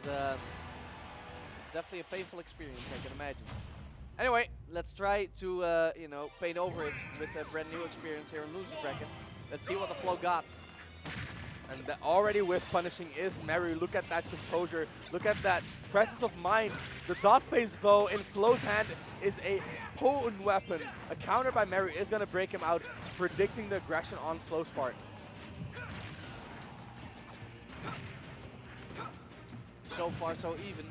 it's definitely a painful experience, I can imagine. Anyway, let's try to you know, paint over it with a brand new experience here in losers bracket. Let's see what the flow got. And already with punishing is Meru. Look at that composure. Look at that presence of mind. The dot phase, though, in Flow's hand is a potent weapon. A counter by Meru is going to break him out, predicting the aggression on Flow's part. So far, so even.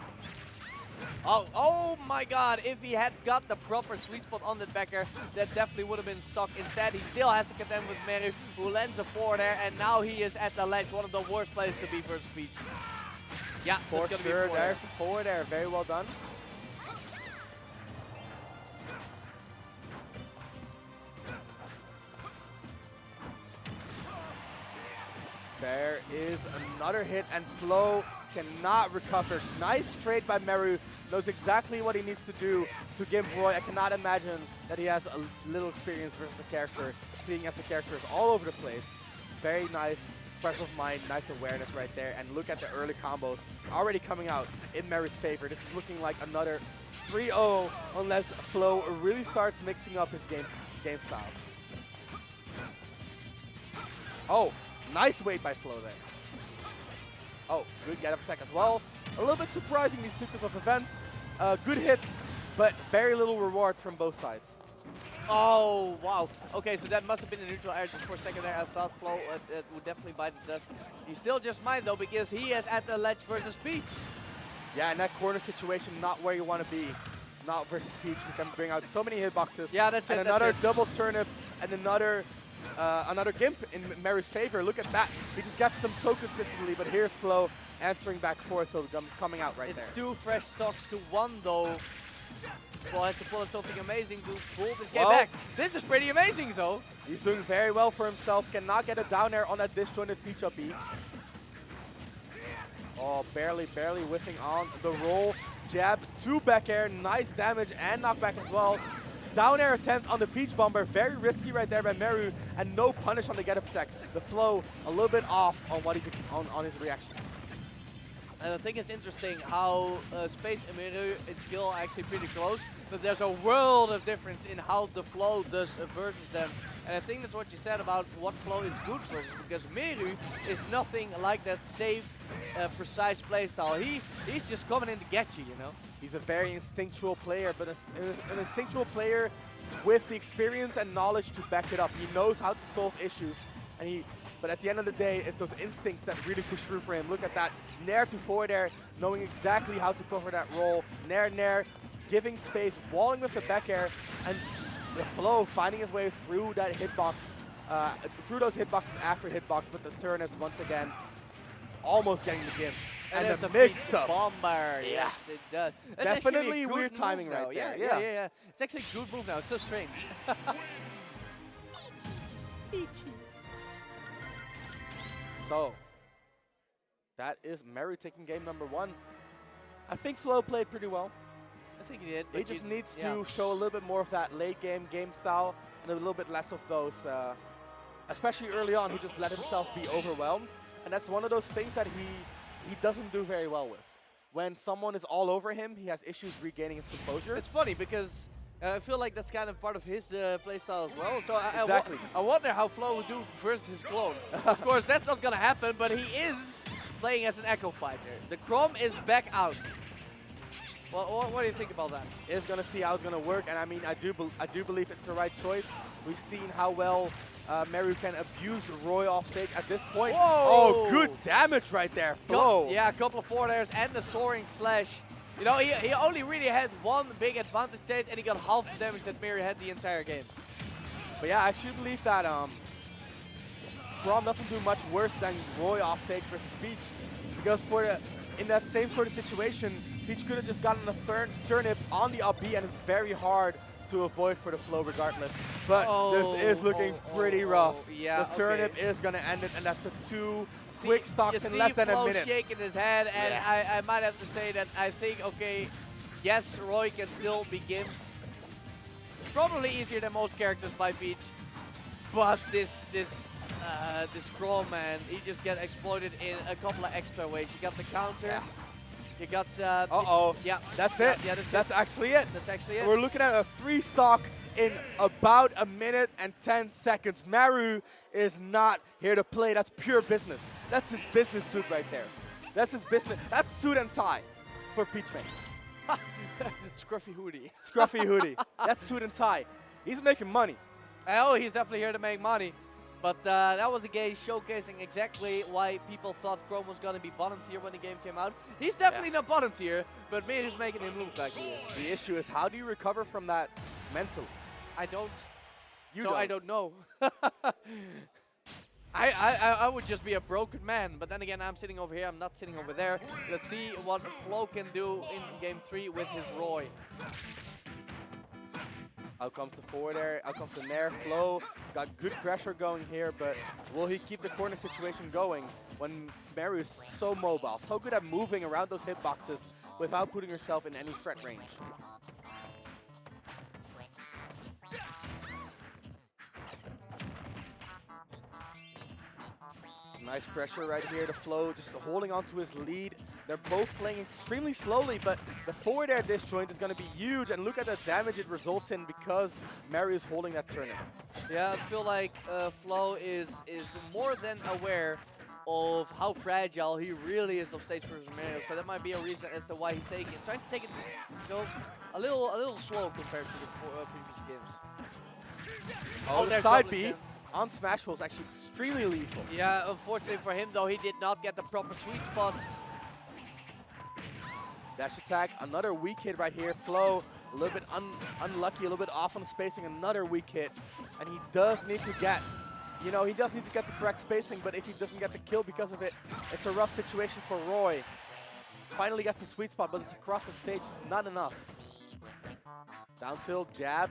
Oh my god, if he had got the proper sweet spot on that backer, that definitely would have been stuck. Instead, he still has to contend with Meru, who lands a forward air, and now he is at the ledge, one of the worst places to be versus Peach. Yeah, for that's sure, be there's the forward air, very well done. There is another hit, and Flow cannot recover. Nice trade by Meru. Knows exactly what he needs to do to give Roy. I cannot imagine that he has a little experience versus the character, seeing as the character is all over the place. Very nice presence of mind, nice awareness right there. And look at the early combos already coming out in Meru's favor. This is looking like another 3-0 unless Flow really starts mixing up his game style. Oh, nice wait by Flow there. Oh, good get up attack as well. A little bit surprising, these sequence of events. Good hits, but very little reward from both sides. Oh, wow. Okay, so that must have been a neutral air just for a second there. I thought Flow would definitely bite the dust. He still just might, though, because he is at the ledge versus Peach. Yeah, in that corner situation, not where you want to be. Not versus Peach, who can bring out so many hitboxes. Yeah, that's it. And another double turnip and another Gimp in Meru's favor. Look at that. He just gets them so consistently, but here's Flow answering back for it, so coming out right there. It's 2 fresh stocks to 1, though. Well, has to pull in something amazing to pull this game back. This is pretty amazing, though. He's doing very well for himself. Cannot get a down air on that disjointed Peach up B. Oh, barely whiffing on the roll. Jab, 2 back air, nice damage and knockback as well. Down air attempt on the Peach Bomber, very risky right there by Meru, and no punish on the get up attack. The Flow a little bit off on what he's on his reactions. And I think it's interesting how Space and Meru in skill are actually pretty close, but there's a world of difference in how the Flow does versus them. And I think that's what you said about what Flow is good versus, because Meru is nothing like that safe, precise playstyle. He's just coming in to get you, you know? He's a very instinctual player, but an instinctual player with the experience and knowledge to back it up. He knows how to solve issues, and but at the end of the day, it's those instincts that really push through for him. Look at that, nair to forward air, knowing exactly how to cover that roll. Nair, giving space, walling with the back air, and the Flow finding his way through that hitbox, through those hitboxes after hitbox, but the turnips once again almost getting the Gimp. And the mix-up. Bomber, yes it does. That's definitely weird timing right there. Yeah. It's actually a good move now, it's so strange. So, that is Meru taking game number 1. I think Flow played pretty well. I think he did. He just needs to show a little bit more of that late game style and a little bit less of those, especially early on, he just let himself be overwhelmed. And that's one of those things that he doesn't do very well with. When someone is all over him, he has issues regaining his composure. It's funny because I feel like that's kind of part of his playstyle as well. So I wonder how Flow would do versus his clone. Of course, that's not going to happen, but he is playing as an Echo Fighter. The Chrome is back out. Well, what do you think about that? Is going to see how it's going to work, and I mean, I do believe it's the right choice. We've seen how well Meru can abuse Roy off stage at this point. Whoa! Oh, good damage right there, Flow. Yeah, a couple of forward airs and the soaring slash. You know, he only really had one big advantage state, and he got half the damage that Meru had the entire game. But yeah, I actually believe that Chrome doesn't do much worse than Roy off stage versus Peach, because in that same sort of situation, Peach could have just gotten a turnip on the up B, and it's very hard to avoid for the Flow regardless. But this is looking pretty rough. Yeah, the turnip is going to end it, and that's a 2 quick stocks in less than a minute. Shaking his head, and I might have to say that I think, okay, yes, Roy can still be gimped. Probably easier than most characters by Peach, but this Crawl, man, he just got exploited in a couple of extra ways. You got the counter, You got. Uh-oh. Yeah. That's Yeah, it. yeah, that's That's it. actually it. That's actually it. We're looking at a 3-stock in about 1 minute and 10 seconds. Meru is not here to play. That's pure business. That's his business suit right there. That's his business. That's suit and tie for Peachmate. Scruffy hoodie. Scruffy hoodie. That's suit and tie. He's making money. Oh, he's definitely here to make money. But that was the game showcasing exactly why people thought Chrome was going to be bottom tier when the game came out. He's definitely not bottom tier, but Meru's making him look like he is. The issue is, how do you recover from that mentally? I don't. You so don't. I don't know. I would just be a broken man, but then again, I'm sitting over here, I'm not sitting over there. Let's see what Flo can do in game 3 with his Roy. Out comes the forward air, out comes the Nair. Flo got good pressure going here, but will he keep the corner situation going when Meru is so mobile, so good at moving around those hitboxes without putting herself in any threat range? Nice pressure right here to Flo, just holding on to his lead. They're both playing extremely slowly, but the forward air disjoint is going to be huge, and look at the damage it results in because Meru is holding that tournament. Yeah, I feel like Flo is more than aware of how fragile he really is of stage versus Meru, so that might be a reason as to why he's trying to take it just, you know, a little slow compared to the previous games. Oh, the there's side double B chance. on Smashville is actually extremely lethal. Yeah, unfortunately for him though, he did not get the proper sweet spot. Dash attack, another weak hit right here. Flo, a little bit unlucky, a little bit off on the spacing, another weak hit. And he does need to get, he does need to get the correct spacing, but if he doesn't get the kill because of it, it's a rough situation for Roy. Finally gets the sweet spot, but it's across the stage, it's not enough. Down tilt, jab,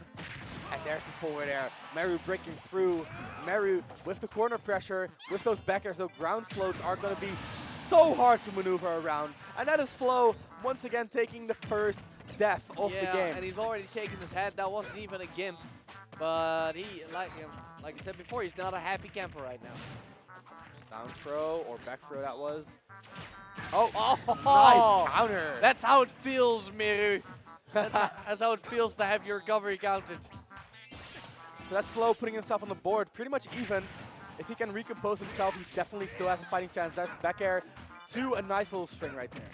and there's the forward air. Meru breaking through. Meru with the corner pressure, with those back airs, those ground floats are going to be so hard to maneuver around. And that is Flo once again taking the first death of the game. And he's already shaking his head. That wasn't even a gimp. But he, like I said before, he's not a happy camper right now. Down throw, or back throw that was. Oh, nice counter. That's how it feels, Meru. That's how it feels to have your recovery counted. So that's Flo putting himself on the board, pretty much even. If he can recompose himself, he definitely still has a fighting chance. That's back air to a nice little string right there.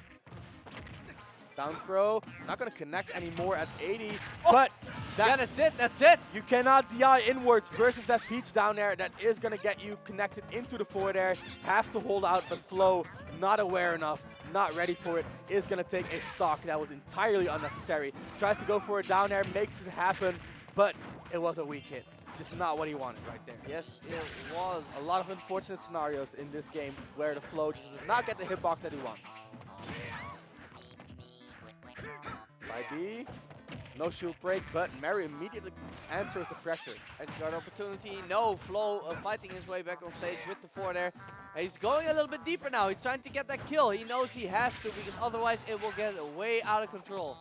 Down throw, not going to connect anymore at 80, but yeah, that's it, that's it. You cannot DI inwards versus that Peach down air that is going to get you connected into the forward air. Have to hold out, but Flo, not aware enough, not ready for it, is going to take a stock that was entirely unnecessary. Tries to go for a down air, makes it happen, but it was a weak hit. Just not what he wanted right there. Yes, it was. A lot of unfortunate scenarios in this game where the Flo just does not get the hitbox that he wants. Side B, no shield break, but Meru immediately answers the pressure. Edge guard opportunity. No, Flo fighting his way back on stage with the forward air. He's going a little bit deeper now. He's trying to get that kill. He knows he has to because otherwise it will get way out of control.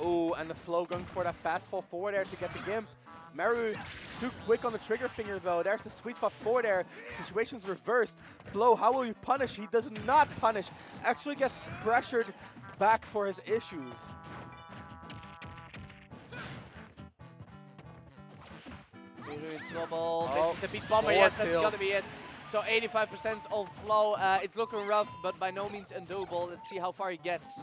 Oh, and the Flo going for that fast fall forward air to get the Gimp. Meru too quick on the trigger finger though. There's the sweet spot forward air. Situation's reversed. Flo, how will you punish? He does not punish. Actually gets pressured back for his issues. Meru in trouble. Oh, this is the beat bomber. Yes, that's gonna be it. So 85% on Flo. It's looking rough, but by no means undoable. Let's see how far he gets.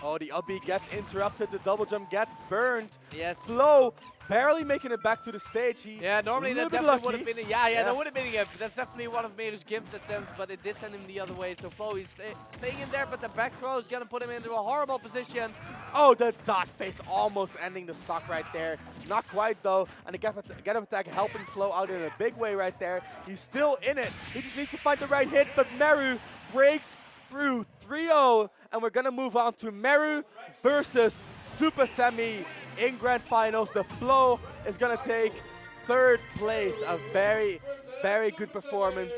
Oh, the up B gets interrupted. The double jump gets burned. Yes. Flo barely making it back to the stage. Yeah, normally that definitely would have been yeah, that would have been a gimp. That's definitely one of Meru's gimp attempts, but it did send him the other way. So Flo is staying in there, but the back throw is gonna put him into a horrible position. Oh, the dot face almost ending the stock right there. Not quite though, and the get up attack helping Flo out in a big way right there. He's still in it. He just needs to find the right hit, but Meru breaks through 3-0, and we're gonna move on to Meru versus Super Semi in Grand Finals. The Flo is gonna take third place. A very, very good performance.